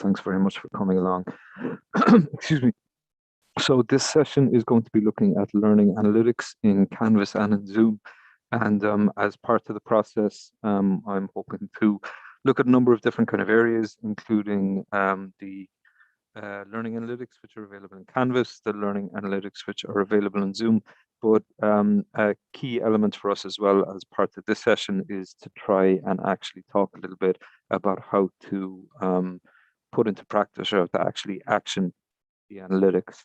Thanks very much for coming along. Excuse me. So this session is going to be looking at learning analytics in Canvas and in Zoom. And as part of the process, I'm hoping to look at a number of different kind of areas, including the learning analytics, which are available in Canvas, the learning analytics, which are available in Zoom. But a key element for us as well as part of this session is to try and actually talk a little bit about how to put into practice or to actually action the analytics.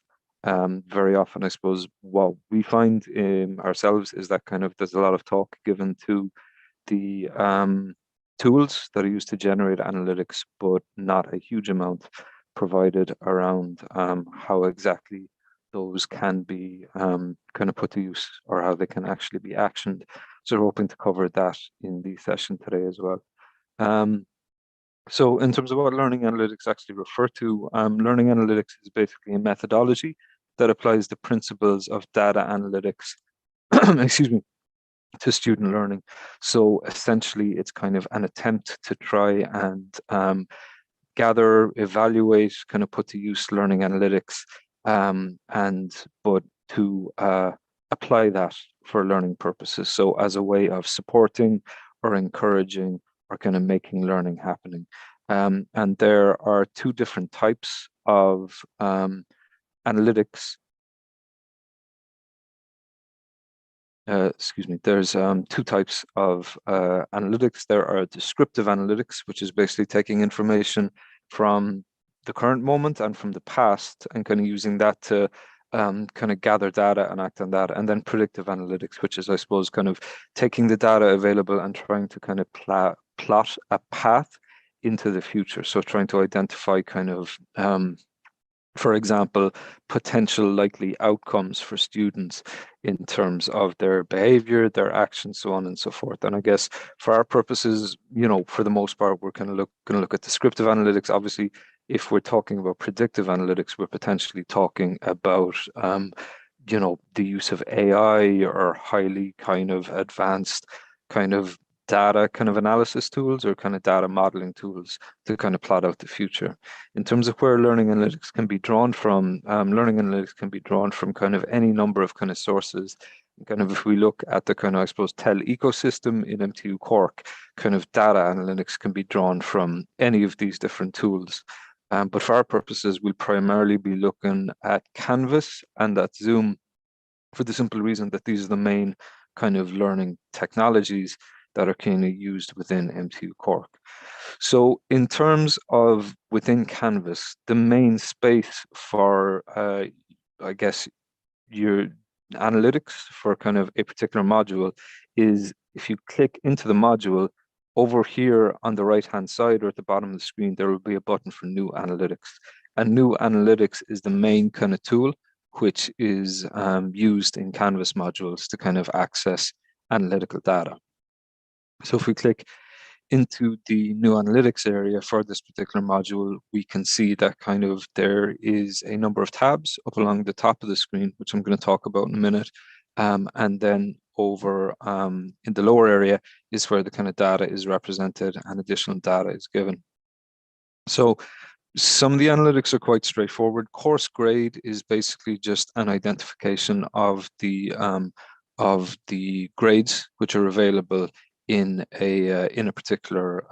Very often, I suppose, what we find ourselves is that kind of there's a lot of talk given to the tools that are used to generate analytics, but not a huge amount provided around how exactly those can be kind of put to use or how they can actually be actioned. So we're hoping to cover that in the session today as well. So in terms of what learning analytics actually refer to, learning analytics is basically a methodology that applies the principles of data analytics, excuse me, to student learning. So essentially, it's kind of an attempt to try and gather, evaluate, kind of put to use learning analytics, but to apply that for learning purposes. So as a way of supporting or encouraging or kind of making learning happening. And there are two different types of analytics. Excuse me, there's two types of analytics. There are descriptive analytics, which is basically taking information from the current moment and from the past and kind of using that to kind of gather data and act on that. And then predictive analytics, which is, I suppose, kind of taking the data available and trying to kind of plot a path into the future. So trying to identify kind of for example, potential likely outcomes for students in terms of their behavior, their actions, so on and so forth. And I guess for our purposes, you know, for the most part, we're kind of going to look at descriptive analytics. Obviously, if we're talking about predictive analytics, we're potentially talking about, you know, the use of AI or highly kind of advanced kind of data kind of analysis tools or kind of data modeling tools to kind of plot out the future. In terms of where learning analytics can be drawn from, learning analytics can be drawn from kind of any number of kind of sources. Kind of if we look at the kind of, I suppose, TEL ecosystem in MTU Cork, kind of data analytics can be drawn from any of these different tools. But for our purposes, we'll primarily be looking at Canvas and at Zoom for the simple reason that these are the main kind of learning technologies that are kind of used within MTU Cork. So in terms of within Canvas, the main space for, I guess, your analytics for kind of a particular module is if you click into the module, over here on the right-hand side or at the bottom of the screen, there will be a button for New Analytics. And New Analytics is the main kind of tool which is used in Canvas modules to kind of access analytical data. So if we click into the new analytics area for this particular module, we can see that kind of there is a number of tabs up along the top of the screen, which I'm going to talk about in a minute. And then over in the lower area is where the kind of data is represented and additional data is given. So some of the analytics are quite straightforward. Course grade is basically just an identification of the grades which are available in a particular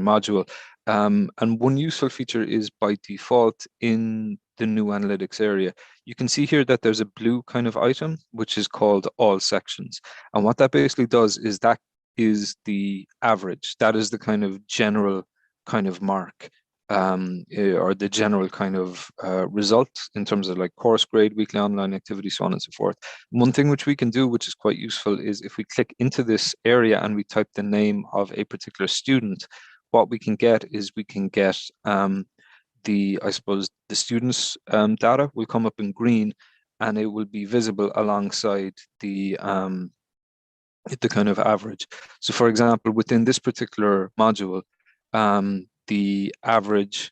module. And one useful feature is by default in the new analytics area, you can see here that there's a blue kind of item which is called all sections. And what that basically does is that is the average. That is the kind of general kind of mark or the general kind of result in terms of like course grade, weekly online activity, so on and so forth. One thing which we can do, which is quite useful, is if we click into this area and we type the name of a particular student, what we can get is we can get I suppose the students' data will come up in green and it will be visible alongside the kind of average. So for example, within this particular module, the average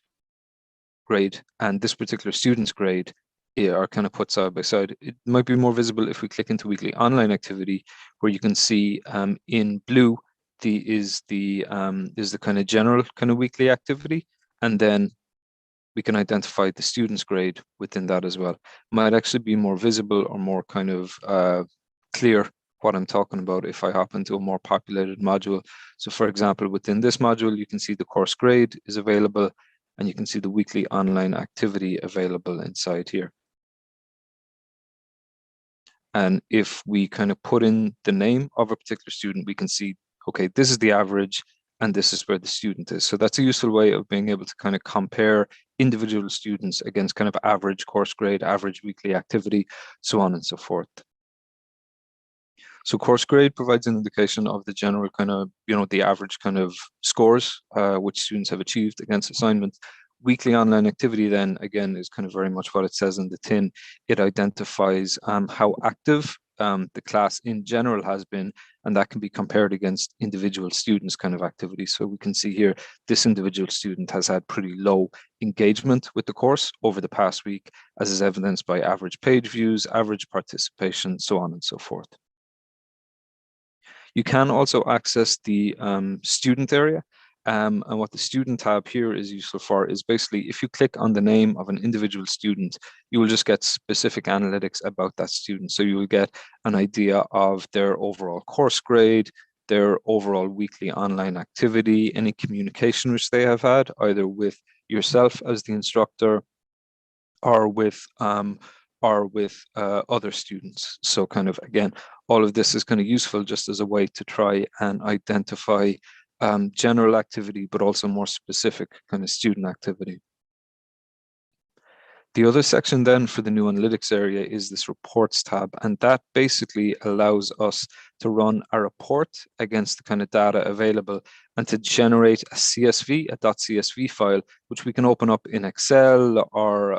grade and this particular student's grade are kind of put side by side. It might be more visible if we click into weekly online activity, where you can see in blue is the kind of general kind of weekly activity, and then we can identify the student's grade within that as well. Might actually be more visible or more kind of clear what I'm talking about if I hop into a more populated module. So for example, within this module, you can see the course grade is available, and you can see the weekly online activity available inside here. And if we kind of put in the name of a particular student, we can see, okay, this is the average and this is where the student is. So that's a useful way of being able to kind of compare individual students against kind of average course grade, average weekly activity, so on and so forth. So course grade provides an indication of the general kind of, the average kind of scores which students have achieved against assignments. Weekly online activity then, again, is kind of very much what it says in the tin. It identifies how active the class in general has been, and that can be compared against individual students' kind of activities. So we can see here, this individual student has had pretty low engagement with the course over the past week, as is evidenced by average page views, average participation, so on and so forth. You can also access the student area. And what the student tab here is useful for is basically if you click on the name of an individual student, you will just get specific analytics about that student. So you will get an idea of their overall course grade, their overall weekly online activity, any communication which they have had, either with yourself as the instructor or with other students. So kind of, again, all of this is kind of useful just as a way to try and identify general activity, but also more specific kind of student activity. The other section then for the new analytics area is this reports tab, and that basically allows us to run a report against the kind of data available and to generate a CSV, a .csv file, which we can open up in Excel or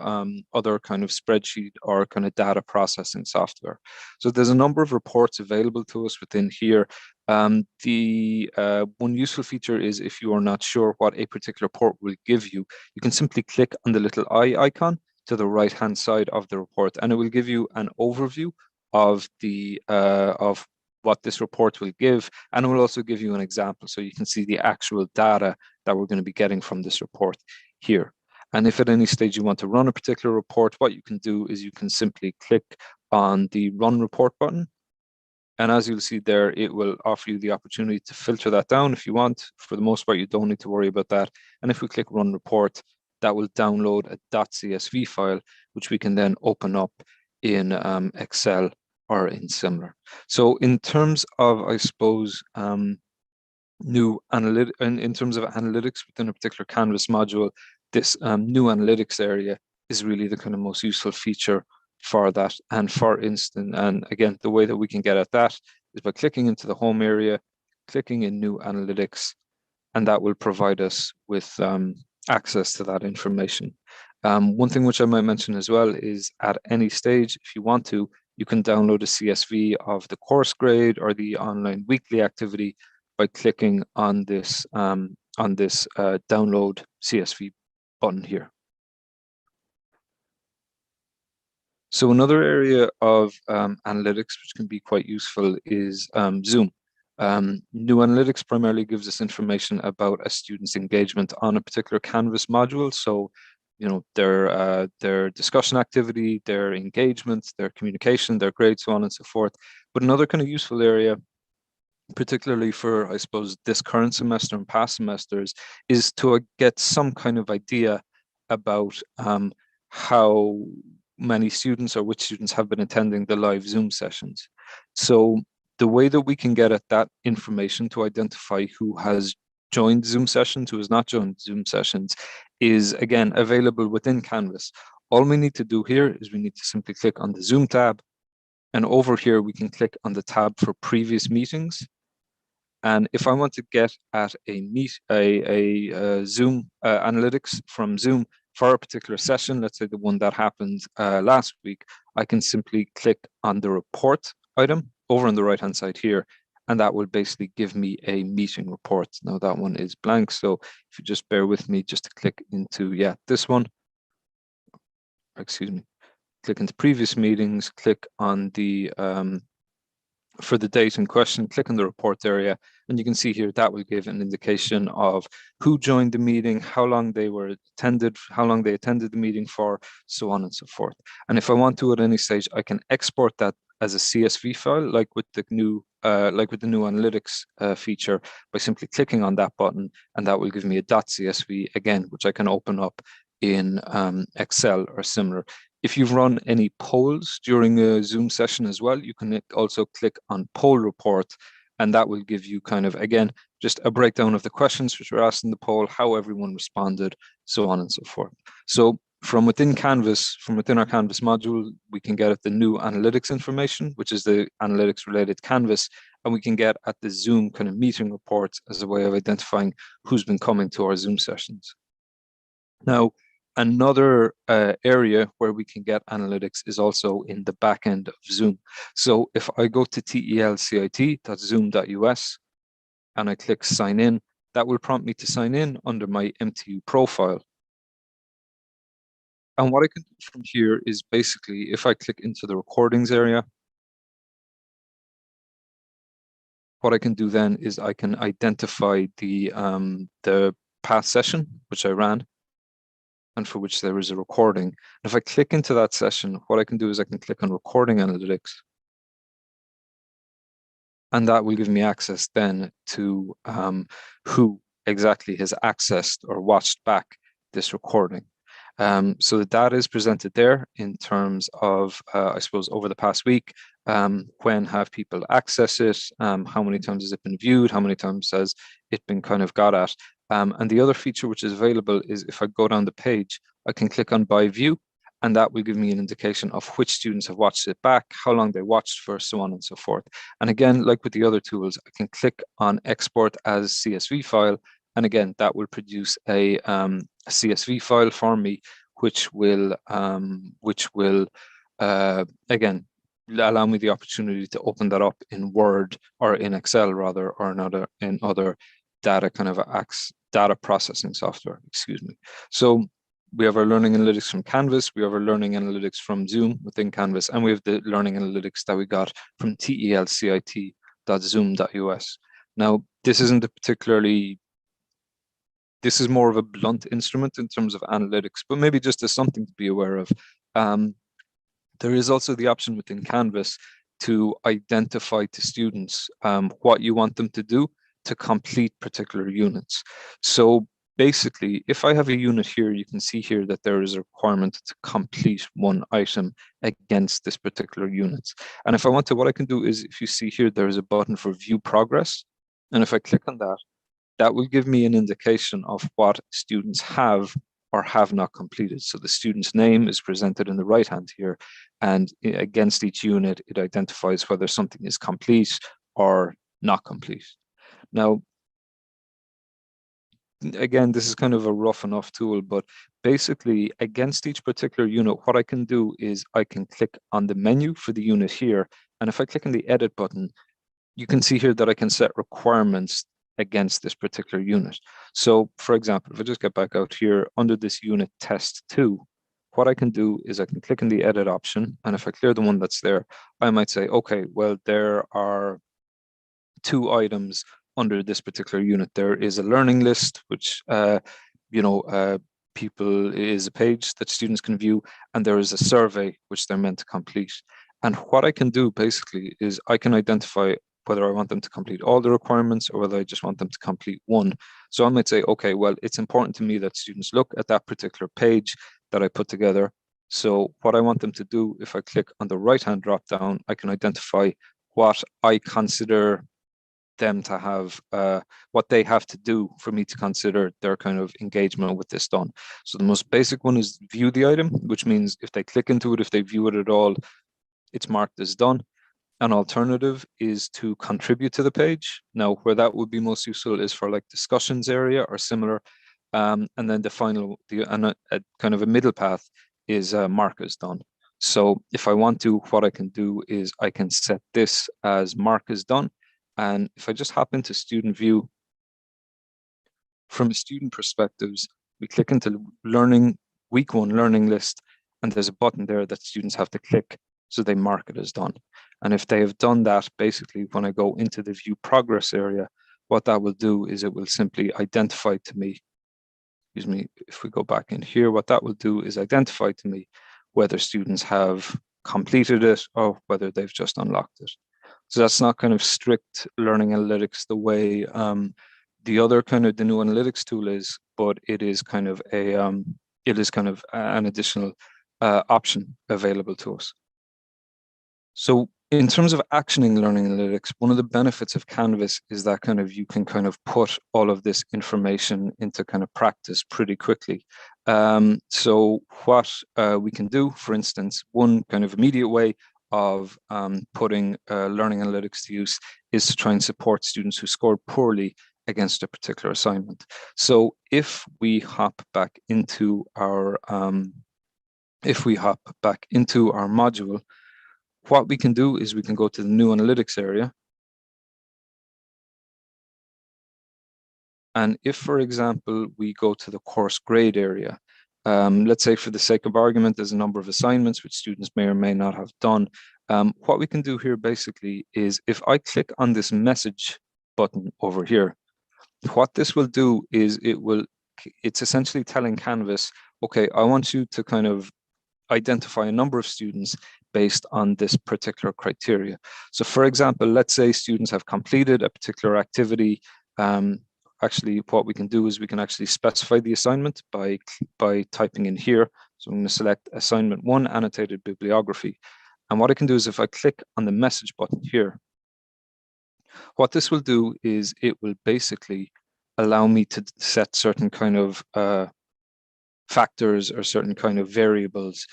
other kind of spreadsheet or kind of data processing software. So there's a number of reports available to us within here. The one useful feature is if you are not sure what a particular report will give you, you can simply click on the little eye icon to the right hand side of the report, and it will give you an overview of the of what this report will give, and it will also give you an example so you can see the actual data that we're going to be getting from this report here. And if at any stage you want to run a particular report, what you can do is you can simply click on the run report button, and as you'll see there, it will offer you the opportunity to filter that down if you want. For the most part, you don't need to worry about that. And if we click run report, that will download a .csv file, which we can then open up in Excel or in similar. So in terms of, I suppose, new analytic, in terms of analytics within a particular Canvas module, this new analytics area is really the kind of most useful feature for that. And for instance, and again, the way that we can get at that is by clicking into the home area, clicking in new analytics, and that will provide us with access to that information. One thing which I might mention as well is at any stage, if you want to, you can download a CSV of the course grade or the online weekly activity by clicking on this download CSV button here. So another area of analytics which can be quite useful is Zoom. New analytics primarily gives us information about a student's engagement on a particular Canvas module. So, their discussion activity, their engagement, their communication, their grades, so on and so forth. But another kind of useful area, particularly for, I suppose, this current semester and past semesters, is to get some kind of idea about how many students or which students have been attending the live Zoom sessions. So the way that we can get at that information to identify who has joined Zoom sessions, who has not joined Zoom sessions, is again available within Canvas. All we need to do here is we need to simply click on the Zoom tab, and over here we can click on the tab for previous meetings. And if I want to get at a Zoom analytics from Zoom for a particular session, let's say the one that happened last week, I can simply click on the report item over on the right hand side here, and that will basically give me a meeting report. Now that one is blank, so if you just bear with me just to click into, this one, excuse me, click into previous meetings, click on the for the date in question, click on the report area, and you can see here that will give an indication of who joined the meeting, how long they attended the meeting for, so on and so forth. And if I want to at any stage, I can export that as a CSV file, like with the new analytics feature, by simply clicking on that button, and that will give me a .csv again, which I can open up in Excel or similar. If you've run any polls during a Zoom session as well, you can also click on poll report, and that will give you kind of, again, just a breakdown of the questions which were asked in the poll, how everyone responded, so on and so forth. So from within our Canvas module, we can get at the new analytics information, which is the analytics related Canvas, and we can get at the Zoom kind of meeting reports as a way of identifying who's been coming to our Zoom sessions. Now, another area where we can get analytics is also in the back end of Zoom. So if I go to telcit.zoom.us and I click sign in, that will prompt me to sign in under my MTU profile. And what I can do from here is basically, if I click into the recordings area, what I can do then is I can identify the past session which I ran, and for which there is a recording. And if I click into that session, what I can do is I can click on recording analytics, and that will give me access then to who exactly has accessed or watched back this recording. So the data is presented there in terms of, I suppose, over the past week, when have people accessed it, how many times has it been viewed, how many times has it been kind of got at. And the other feature which is available is if I go down the page, I can click on by view, and that will give me an indication of which students have watched it back, how long they watched for, so on and so forth. And again, like with the other tools, I can click on export as CSV file, and again, that will produce a CSV file for me, which will again allow me the opportunity to open that up in Word or in Excel rather, or in other data data processing software. Excuse me. So we have our learning analytics from Canvas, we have our learning analytics from Zoom within Canvas, and we have the learning analytics that we got from telcit.zoom.us. Now, this is more of a blunt instrument in terms of analytics, but maybe just as something to be aware of. There is also the option within Canvas to identify to students what you want them to do to complete particular units. So basically, if I have a unit here, you can see here that there is a requirement to complete one item against this particular unit. And if I want to, what I can do is, if you see here, there is a button for view progress. And if I click on that, that will give me an indication of what students have or have not completed. So the student's name is presented in the right hand here, and against each unit, it identifies whether something is complete or not complete. Now, again, this is kind of a rough enough tool, but basically against each particular unit, what I can do is I can click on the menu for the unit here. And if I click on the edit button, you can see here that I can set requirements against this particular unit. So for example, if I just get back out here under this unit test 2, what I can do is I can click on the edit option, and if I clear the one that's there, I might say, okay, well, there are 2 items under this particular unit. There is a learning list, which people is a page that students can view, and there is a survey which they're meant to complete. And what I can do basically is I can identify whether I want them to complete all the requirements or whether I just want them to complete one. So I might say, okay, well, it's important to me that students look at that particular page that I put together. So what I want them to do, if I click on the right-hand drop down, I can identify what I consider them to have, what they have to do for me to consider their kind of engagement with this done. So the most basic one is view the item, which means if they click into it, if they view it at all, it's marked as done. An alternative is to contribute to the page. Now, where that would be most useful is for like discussions area or similar. And then the final, kind of a middle path is mark as done. So if I want to, what I can do is I can set this as mark as done. And if I just hop into student view, from a student perspectives, we click into learning, week 1 learning list, and there's a button there that students have to click so they mark it as done. And if they have done that, basically when I go into the view progress area, what that will do is it will simply identify to me, excuse me, if we go back in here, what that will do is identify to me whether students have completed it or whether they've just unlocked it. So that's not kind of strict learning analytics the way the other kind of the new analytics tool is, but it is kind of an additional option available to us. So in terms of actioning learning analytics, one of the benefits of Canvas is that kind of you can kind of put all of this information into kind of practice pretty quickly. So what we can do, for instance, one kind of immediate way of putting learning analytics to use is to try and support students who scored poorly against a particular assignment. So if we hop back into our module, what we can do is we can go to the new analytics area. And if, for example, we go to the course grade area, let's say for the sake of argument, there's a number of assignments which students may or may not have done. What we can do here basically is if I click on this message button over here, what this will do is it's essentially telling Canvas, okay, I want you to kind of identify a number of students based on this particular criteria. So for example, let's say students have completed a particular activity. Actually, what we can do is we can actually specify the assignment by typing in here. So I'm going to select assignment 1, annotated bibliography. And what I can do is if I click on the message button here, what this will do is it will basically allow me to set certain kind of factors or certain kind of variables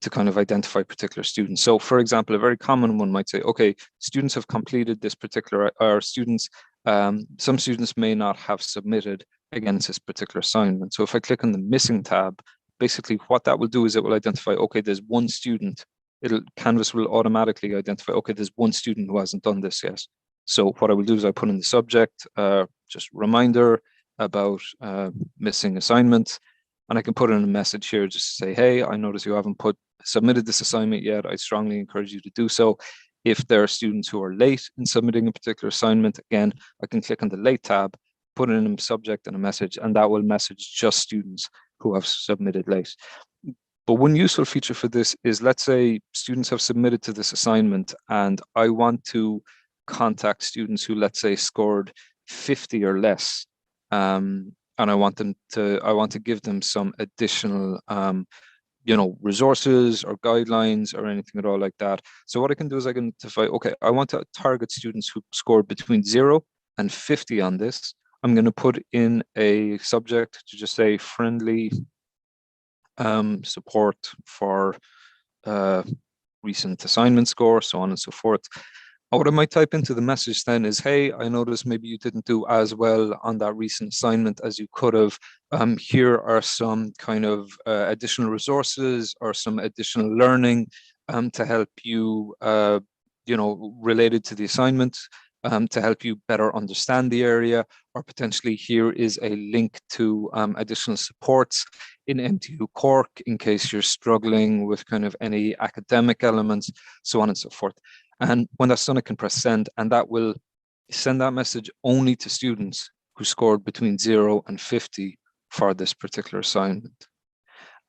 to kind of identify particular students. So for example, a very common one might say, okay, students have completed this particular, or students, some students may not have submitted against this particular assignment. So if I click on the missing tab, basically what that will do is it will identify, okay, there's one student. Canvas will automatically identify, okay, there's one student who hasn't done this yet. So what I will do is I put in the subject, just reminder about missing assignments. And I can put in a message here just to say, hey, I notice you haven't submitted this assignment yet. I strongly encourage you to do so. If there are students who are late in submitting a particular assignment, again, I can click on the late tab, put in a subject and a message, and that will message just students who have submitted late. But one useful feature for this is, let's say students have submitted to this assignment and I want to contact students who, let's say, scored 50 or less. And I want to give them some additional resources or guidelines or anything at all like that. So what I can do is I can identify, okay, I want to target students who scored between 0 and 50 on this. I'm going to put in a subject to just say friendly support for recent assignment score, so on and so forth. What I might type into the message then is, hey, I noticed maybe you didn't do as well on that recent assignment as you could have. Here are some kind of additional resources or some additional learning to help you, related to the assignment, to help you better understand the area, or potentially here is a link to additional supports in MTU Cork in case you're struggling with kind of any academic elements, so on and so forth. And when that's done, I can press send, and that will send that message only to students who scored between 0 and 50 for this particular assignment.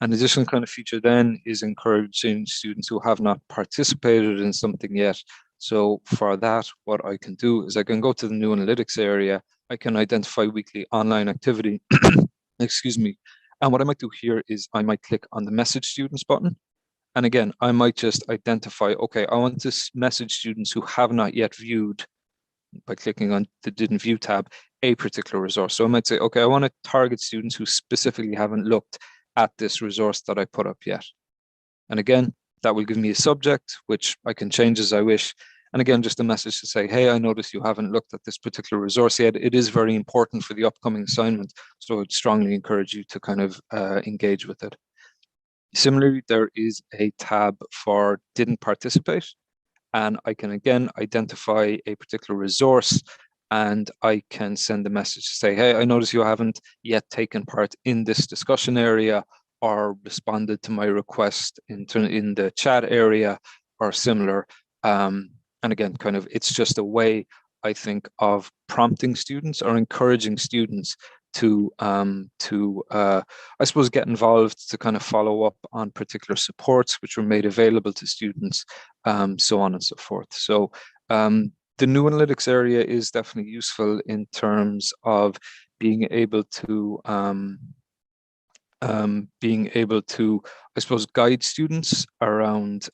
An additional kind of feature then is encouraging students who have not participated in something yet. So for that, what I can do is I can go to the new analytics area. I can identify weekly online activity, excuse me. And what I might do here is I might click on the message students button. And again, I might just identify, okay, I want to message students who have not yet viewed, by clicking on the didn't view tab, a particular resource. So I might say, okay, I want to target students who specifically haven't looked at this resource that I put up yet. And again, that will give me a subject, which I can change as I wish. And again, just a message to say, hey, I noticed you haven't looked at this particular resource yet. It is very important for the upcoming assignment. So I'd strongly encourage you to kind of engage with it. Similarly, there is a tab for didn't participate, and I can again identify a particular resource, and I can send a message to say, hey, I notice you haven't yet taken part in this discussion area or responded to my request in the chat area or similar. And again, kind of, it's just a way, I think, of prompting students or encouraging students to I suppose, get involved, to kind of follow up on particular supports which were made available to students, so on and so forth. So the new analytics area is definitely useful in terms of being able to I suppose, guide students around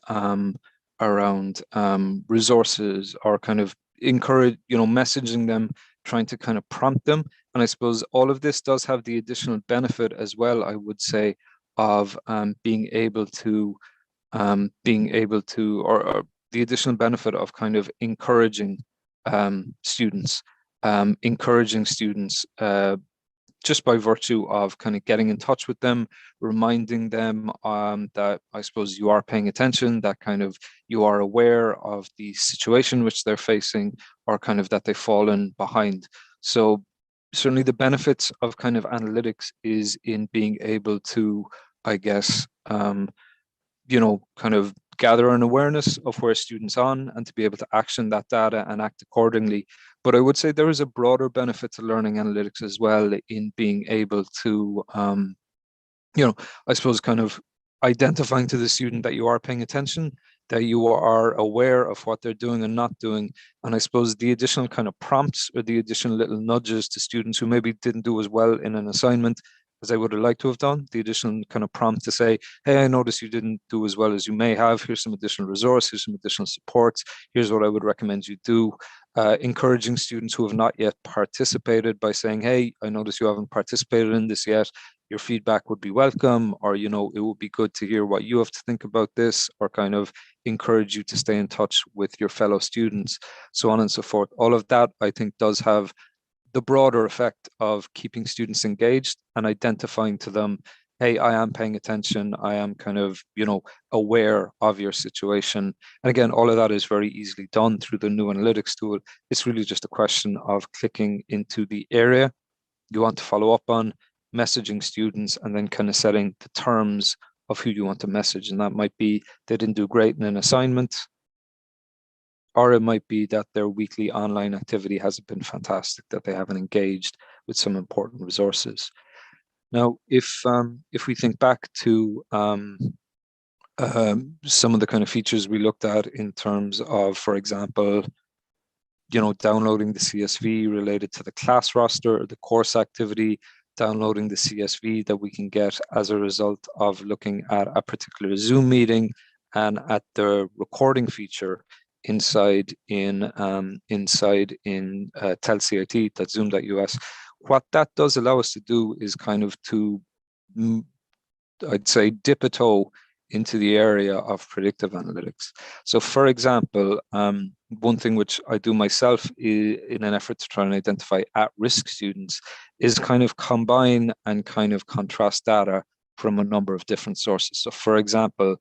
resources, or kind of encourage, messaging them, trying to kind of prompt them. And I suppose all of this does have the additional benefit as well, I would say, of or the additional benefit of kind of encouraging students, just by virtue of kind of getting in touch with them, reminding them that, I suppose, you are paying attention, that kind of you are aware of the situation which they're facing, or kind of that they've fallen behind. So certainly the benefits of kind of analytics is in being able to, I guess, kind of gather an awareness of where students are and to be able to action that data and act accordingly. But I would say there is a broader benefit to learning analytics as well, in being able to, I suppose, kind of identifying to the student that you are paying attention, that you are aware of what they're doing and not doing. And I suppose the additional kind of prompts, or the additional little nudges to students who maybe didn't do as well in an assignment as I would have liked to have done, the additional kind of prompt to say, hey, I noticed you didn't do as well as you may have. Here's some additional resource, here's some additional supports, here's what I would recommend you do. Encouraging students who have not yet participated by saying, hey, I notice you haven't participated in this yet. Your feedback would be welcome, or, it would be good to hear what you have to think about this, or kind of encourage you to stay in touch with your fellow students, so on and so forth. All of that, I think, does have the broader effect of keeping students engaged and identifying to them, hey, I am paying attention, I am kind of, aware of your situation. And again, all of that is very easily done through the new analytics tool. It's really just a question of clicking into the area you want to follow up on, messaging students, and then kind of setting the terms of who you want to message. And that might be they didn't do great in an assignment, or it might be that their weekly online activity hasn't been fantastic, that they haven't engaged with some important resources. Now, if we think back to some of the kind of features we looked at in terms of, for example, downloading the CSV related to the class roster, or the course activity, downloading the CSV that we can get as a result of looking at a particular Zoom meeting, and at the recording feature inside in telcit.zoom.us. What that does allow us to do is kind of to, I'd say, dip a toe into the area of predictive analytics. So, for example, one thing which I do myself in an effort to try and identify at-risk students is kind of combine and kind of contrast data from a number of different sources. So, for example,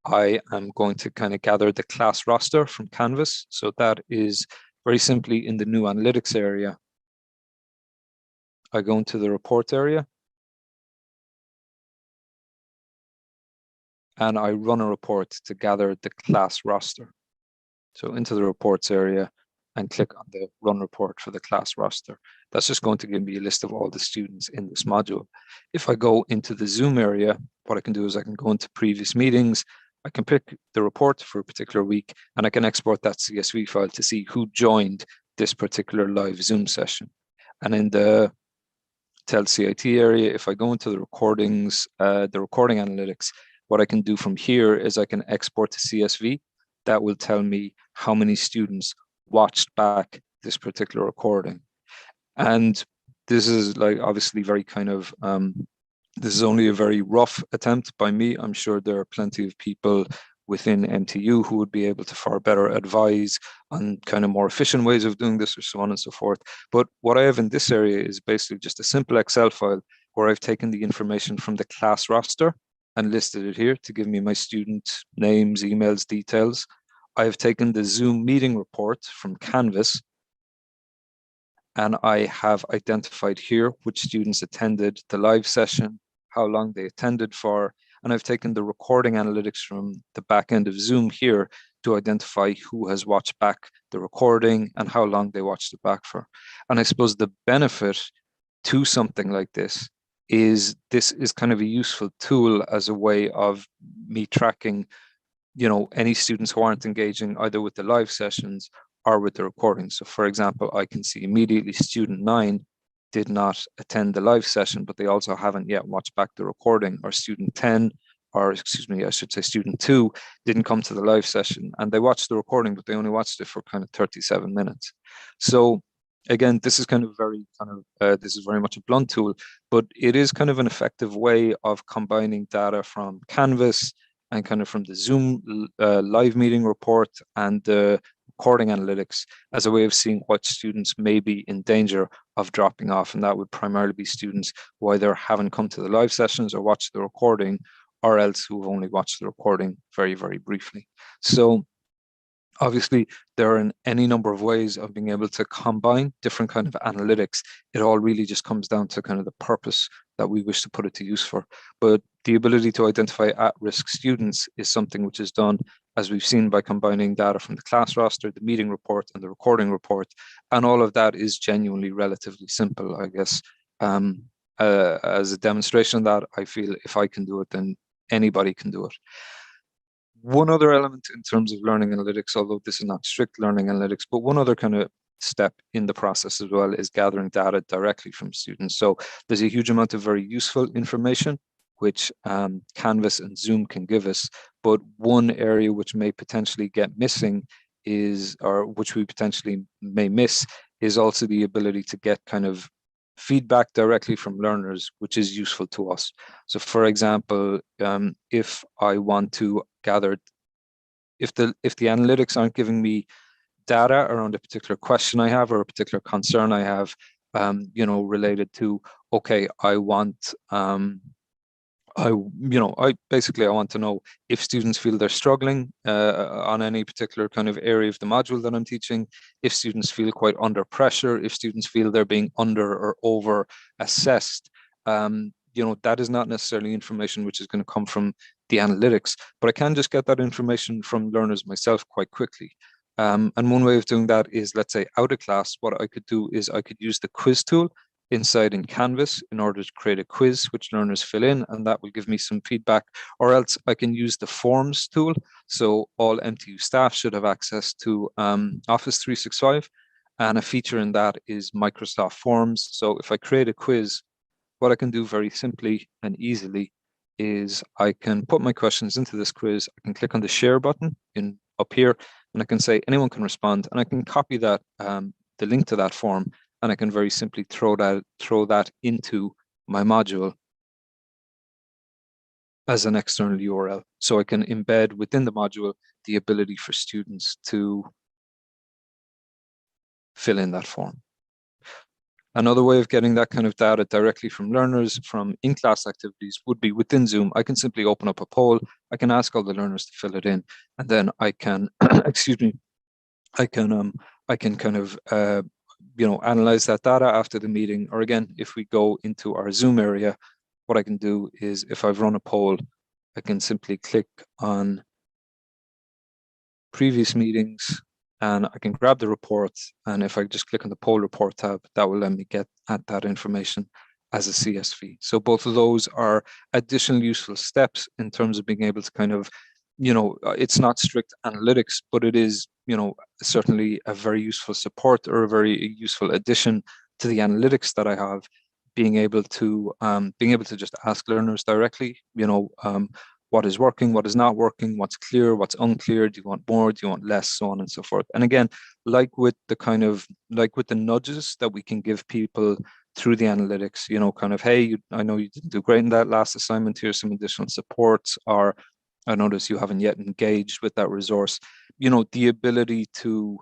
I am going to kind of gather the class roster from Canvas. So that is very simply in the new analytics area. I go into the report area, and I run a report to gather the class roster. So into the reports area and click on the run report for the class roster. That's just going to give me a list of all the students in this module. If I go into the Zoom area, what I can do is I can go into previous meetings, I can pick the report for a particular week, and I can export that CSV file to see who joined this particular live Zoom session. And in the telcit area, if I go into the recordings, the recording analytics, what I can do from here is I can export to CSV. That will tell me how many students watched back this particular recording. And this is, like, obviously very kind of, this is only a very rough attempt by me. I'm sure there are plenty of people within MTU who would be able to far better advise on kind of more efficient ways of doing this, or so on and so forth. But what I have in this area is basically just a simple Excel file where I've taken the information from the class roster and listed it here to give me my student names, emails, details. I have taken the Zoom meeting report from Canvas, and I have identified here which students attended the live session, how long they attended for, and I've taken the recording analytics from the back end of Zoom here to identify who has watched back the recording and how long they watched it back for. And I suppose the benefit to something like this is kind of a useful tool as a way of me tracking, any students who aren't engaging either with the live sessions or with the recordings. So for example, I can see immediately student 9 did not attend the live session, but they also haven't yet watched back the recording, or student 10, or excuse me, I should say student 2 didn't come to the live session and they watched the recording, but they only watched it for kind of 37 minutes. So again, this is this is very much a blunt tool, but it is kind of an effective way of combining data from Canvas and kind of from the Zoom live meeting report and the recording analytics as a way of seeing what students may be in danger of dropping off. And that would primarily be students who either haven't come to the live sessions or watched the recording, or else who have only watched the recording very, very briefly. So obviously, there are any number of ways of being able to combine different kind of analytics. It all really just comes down to kind of the purpose that we wish to put it to use for. But the ability to identify at-risk students is something which is done, as we've seen, by combining data from the class roster, the meeting report, and the recording report. And all of that is genuinely relatively simple, I guess. As a demonstration of that, I feel if I can do it, then anybody can do it. One other element in terms of learning analytics, although this is not strict learning analytics, but one other kind of step in the process as well is gathering data directly from students. So there's a huge amount of very useful information which Canvas and Zoom can give us, but one area which may potentially get missing is, or which we potentially may miss, is also the ability to get kind of feedback directly from learners, which is useful to us. So for example, if I want to gather, if the analytics aren't giving me data around a particular question I have or a particular concern I have, related to, okay, I want, I want to know if students feel they're struggling on any particular kind of area of the module that I'm teaching, if students feel quite under pressure, if students feel they're being under or over assessed. That is not necessarily information which is going to come from the analytics, but I can just get that information from learners myself quite quickly. And one way of doing that is, let's say out of class, what I could do is I could use the quiz tool inside in Canvas in order to create a quiz which learners fill in, and that will give me some feedback. Or else I can use the forms tool. So all MTU staff should have access to Office 365, and a feature in that is Microsoft Forms. So if I create a quiz, what I can do very simply and easily is I can put my questions into this quiz. I can click on the share button up here, and I can say anyone can respond, and I can copy that the link to that form, and I can very simply throw that into my module as an external URL. So I can embed within the module the ability for students to fill in that form. Another way of getting that kind of data directly from learners from in-class activities would be within Zoom. I can simply open up a poll. I can ask all the learners to fill it in, and then I can, excuse me, I can kind of analyze that data after the meeting. Or again, if we go into our Zoom area, what I can do is, if I've run a poll, I can simply click on previous meetings, and I can grab the report. And if I just click on the poll report tab, that will let me get at that information as a CSV. So both of those are additional useful steps in terms of being able to kind of, it's not strict analytics, but it is, certainly a very useful support or a very useful addition to the analytics that I have, being able to just ask learners directly, what is working, what is not working, what's clear, what's unclear, do you want more, do you want less, so on and so forth. And again, like with the nudges that we can give people through the analytics, kind of, hey, I know you didn't do great in that last assignment, here's some additional supports, or I notice you haven't yet engaged with that resource. The ability to,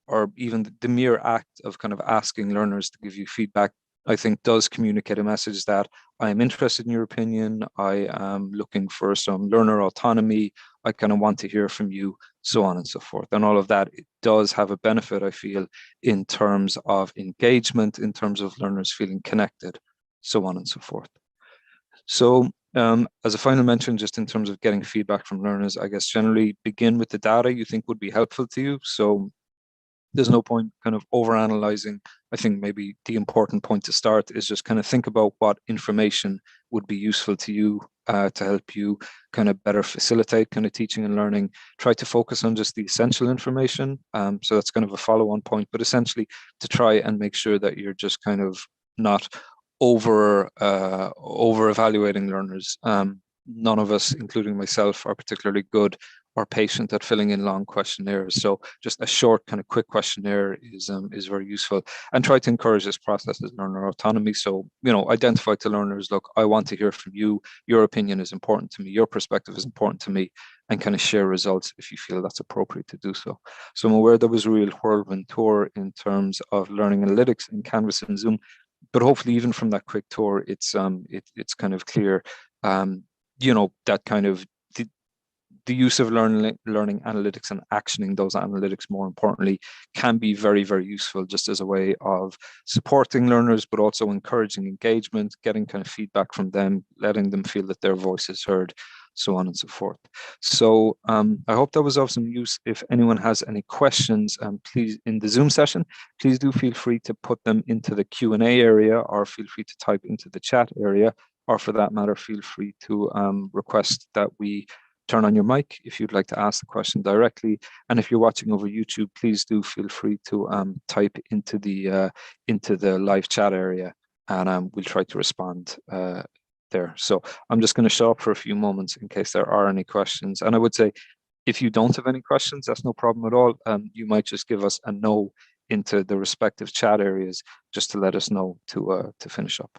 or even the mere act of kind of asking learners to give you feedback, I think does communicate a message that I am interested in your opinion, I am looking for some learner autonomy, I kind of want to hear from you, so on and so forth. And all of that, it does have a benefit, I feel, in terms of engagement, in terms of learners feeling connected, so on and so forth. So As a final mention, just in terms of getting feedback from learners, I guess generally begin with the data you think would be helpful to you. So there's no point kind of over analyzing. I think maybe the important point to start is just kind of think about what information would be useful to you to help you kind of better facilitate kind of teaching and learning. Try to focus on just the essential information. So that's kind of a follow-on point, but essentially to try and make sure that you're just kind of not over evaluating learners. None of us, including myself, are particularly good or patient at filling in long questionnaires. So just a short kind of quick questionnaire is very useful, and try to encourage this process as learner autonomy. So, identify to learners, look, I want to hear from you. Your opinion is important to me. Your perspective is important to me, and kind of share results if you feel that's appropriate to do so. So I'm aware there was a real whirlwind tour in terms of learning analytics in Canvas and Zoom, but hopefully even from that quick tour, it's kind of clear, that kind of the use of learning analytics and actioning those analytics, more importantly, can be very, very useful just as a way of supporting learners, but also encouraging engagement, getting kind of feedback from them, letting them feel that their voice is heard, so on and so forth. So I hope that was of some use. If anyone has any questions, please, in the Zoom session, please do feel free to put them into the Q&A area, or feel free to type into the chat area, or for that matter, feel free to request that we turn on your mic if you'd like to ask the question directly. And if you're watching over YouTube, please do feel free to type into the live chat area, and we'll try to respond there. So I'm just going to show up for a few moments in case there are any questions. And I would say, if you don't have any questions, that's no problem at all. You might just give us a no into the respective chat areas just to let us know to finish up.